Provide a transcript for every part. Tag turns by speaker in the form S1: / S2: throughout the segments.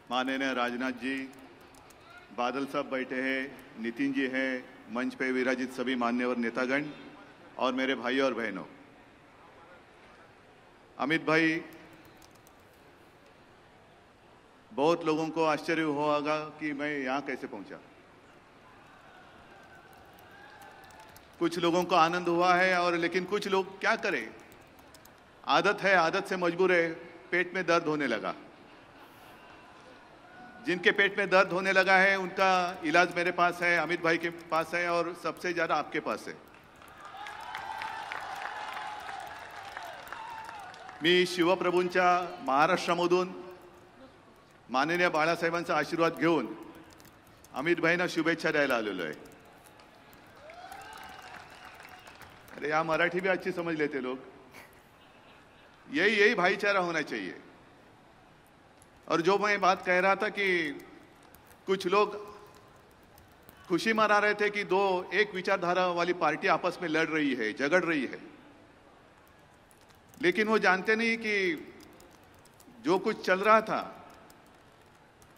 S1: माननीय राजनाथ जी, बादल साहब बैठे हैं, नितिन जी हैं, मंच पे विराजित सभी मान्यवर नेतागण और मेरे भाई और बहनों। अमित भाई, बहुत लोगों को आश्चर्य हुआ होगा कि मैं यहाँ कैसे पहुंचा। कुछ लोगों को आनंद हुआ है और लेकिन कुछ लोग क्या करें, आदत है, आदत से मजबूर है, पेट में दर्द होने लगा। जिनके पेट में दर्द होने लगा है उनका इलाज मेरे पास है, अमित भाई के पास है और सबसे ज्यादा आपके पास है। मी शिवप्रभूंच्या महाराष्ट्रामधून माननीय बाळासाहेबांचा आशीर्वाद घेऊन अमित भाईंना शुभेच्छा द्यायला आलेलो आहे। अरे या मराठी भी अच्छी समझ लेते लोग। यही भाईचारा होना चाहिए। और जो मैं बात कह रहा था कि कुछ लोग खुशी मना रहे थे कि एक विचारधारा वाली पार्टी आपस में लड़ रही है, झगड़ रही है, लेकिन वो जानते नहीं कि जो कुछ चल रहा था,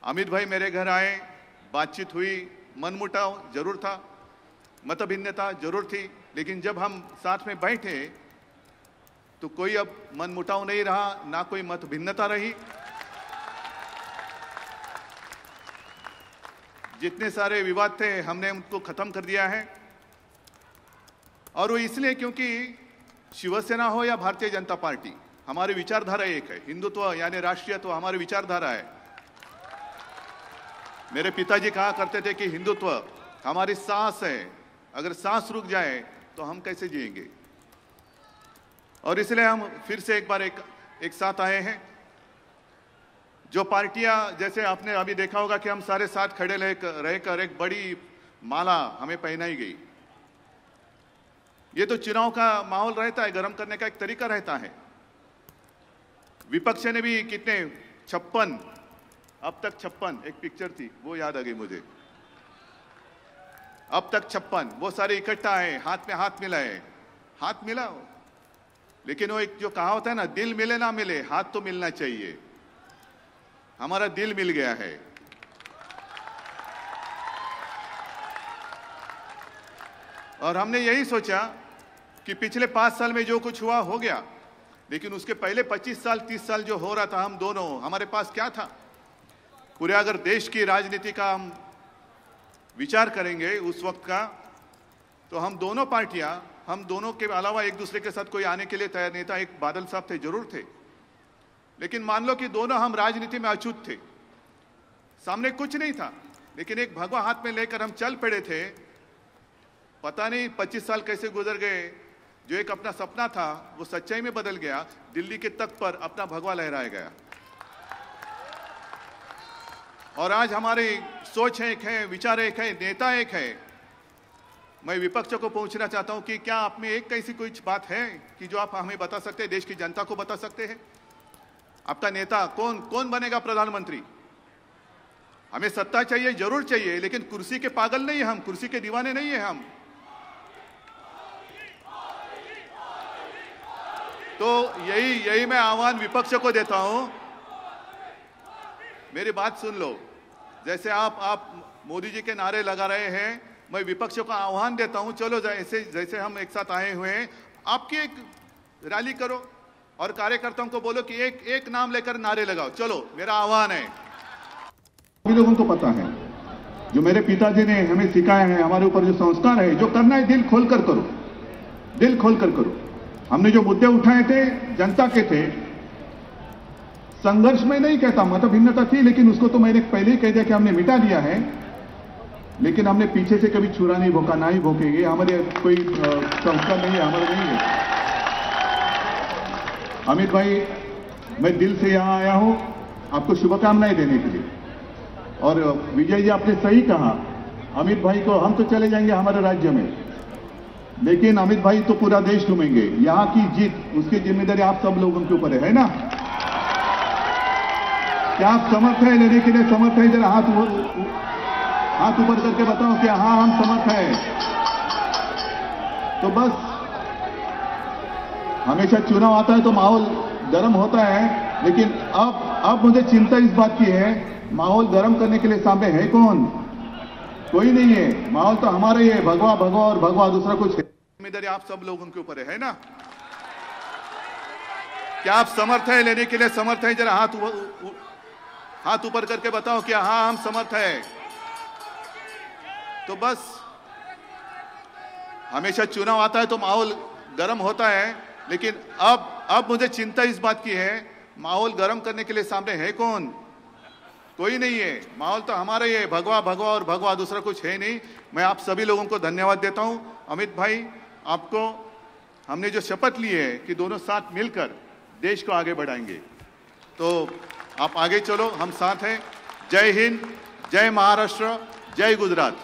S1: अमित भाई मेरे घर आए, बातचीत हुई, मनमुटाव जरूर था, मतभिन्नता जरूर थी, लेकिन जब हम साथ में बैठे तो कोई अब मनमुटाव नहीं रहा, ना कोई मतभिन्नता रही। जितने सारे विवाद थे हमने उनको खत्म कर दिया है। और वो इसलिए क्योंकि शिवसेना हो या भारतीय जनता पार्टी, हमारी विचारधारा एक है। हिंदुत्व यानी राष्ट्रीयत्व हमारी विचारधारा है। मेरे पिताजी कहा करते थे कि हिंदुत्व हमारी सांस है, अगर सांस रुक जाए तो हम कैसे जिएंगे। और इसलिए हम फिर से एक बार एक साथ आए हैं। जो पार्टियां, जैसे आपने अभी देखा होगा कि हम सारे साथ खड़े रहकर एक बड़ी माला हमें पहनाई गई। ये तो चुनाव का माहौल रहता है, गर्म करने का एक तरीका रहता है। विपक्ष ने भी कितने 56, अब तक 56, एक पिक्चर थी वो याद आ गई मुझे, अब तक 56, वो सारे इकट्ठा आए, हाथ में हाथ मिलाए, हाथ मिलाओ। लेकिन वो एक जो कहा होता है ना, दिल मिले ना मिले, हाथ तो मिलना चाहिए। हमारा दिल मिल गया है। और हमने यही सोचा कि पिछले 5 साल में जो कुछ हुआ हो गया, लेकिन उसके पहले 25 साल 30 साल जो हो रहा था, हम दोनों, हमारे पास क्या था। पूरे अगर देश की राजनीति का हम विचार करेंगे उस वक्त का, तो हम दोनों पार्टियां, हम दोनों के अलावा एक दूसरे के साथ कोई आने के लिए तैयार नहीं था। एक बादल साहब थे, जरूर थे, लेकिन मान लो कि दोनों हम राजनीति में अछूत थे। सामने कुछ नहीं था, लेकिन एक भगवा हाथ में लेकर हम चल पड़े थे। पता नहीं 25 साल कैसे गुजर गए। जो एक अपना सपना था वो सच्चाई में बदल गया। दिल्ली के तख्त पर अपना भगवा लहराया गया। और आज हमारी सोच एक है, विचार एक है, नेता एक है। मैं विपक्ष को पूछना चाहता हूं कि क्या आप में एक कैसी कुछ बात है कि जो आप हमें बता सकते हैं, देश की जनता को बता सकते हैं। आपका नेता कौन बनेगा प्रधानमंत्री। हमें सत्ता चाहिए, जरूर चाहिए, लेकिन कुर्सी के पागल नहीं है हम, कुर्सी के दीवाने नहीं है हम। तो यही मैं आह्वान विपक्ष को देता हूं। मेरी बात सुन लो। जैसे आप मोदी जी के नारे लगा रहे हैं, मैं विपक्ष को आह्वान देता हूं, चलो जैसे हम एक साथ आए हुए हैं, आपकी एक रैली करो और कार्यकर्ताओं को बोलो कि एक नाम लेकर नारे लगाओ। चलो, मेरा आह्वान है।
S2: सभी लोगों को पता है, जो मेरे पिताजी ने हमें सिखाया है, हमारे ऊपर जो संस्कार है, जो करना है दिल खोलकर करो, दिल खोलकर करो। हमने जो मुद्दे उठाए थे, जनता के थे। संघर्ष में नहीं कहता, मतभिन्नता थी, लेकिन उसको तो मैंने पहले ही कह दिया कि हमने मिटा दिया है। लेकिन हमने पीछे से कभी छुरा नहीं भोंका, ना ही भोंकेंगे। हमारे कोई संस्कार नहीं है, हमारा नहीं है। अमित भाई, मैं दिल से यहां आया हूं आपको शुभकामनाएं देने के लिए। और विजय जी, आपने सही कहा, अमित भाई को, हम तो चले जाएंगे हमारे राज्य में, लेकिन अमित भाई तो पूरा देश घूमेंगे। यहां की जीत, उसकी जिम्मेदारी आप सब लोगों के ऊपर है ना। क्या आप समर्थ है लेने के लिए? समर्थ है? जरा हाथ ऊपर करके बताओ कि हाँ, हम समर्थ हैं। तो बस, हमेशा चुनाव आता है तो माहौल गर्म होता है, लेकिन अब अब मुझे चिंता इस बात की है, माहौल गर्म करने के लिए सामने है कौन? कोई नहीं है। माहौल तो हमारा ही है, भगवा भगवा और भगवा, दूसरा कुछ है। जिम्मेदारी आप सब लोगों के ऊपर है ना? क्या आप समर्थ है लेने के लिए? समर्थ है? जरा हाथ ऊपर करके बताओ क्या हाँ हम समर्थ है। तो बस हमेशा चुनाव आता है तो माहौल गर्म होता है, लेकिन अब मुझे चिंता इस बात की है, माहौल गर्म करने के लिए सामने है कौन? कोई नहीं है। माहौल तो हमारा ही है, भगवा भगवा और भगवा, दूसरा कुछ है नहीं। मैं आप सभी लोगों को धन्यवाद देता हूं। अमित भाई, आपको हमने जो शपथ ली है कि दोनों साथ मिलकर देश को आगे बढ़ाएंगे, तो आप आगे चलो, हम साथ हैं। जय हिंद, जय महाराष्ट्र, जय गुजरात।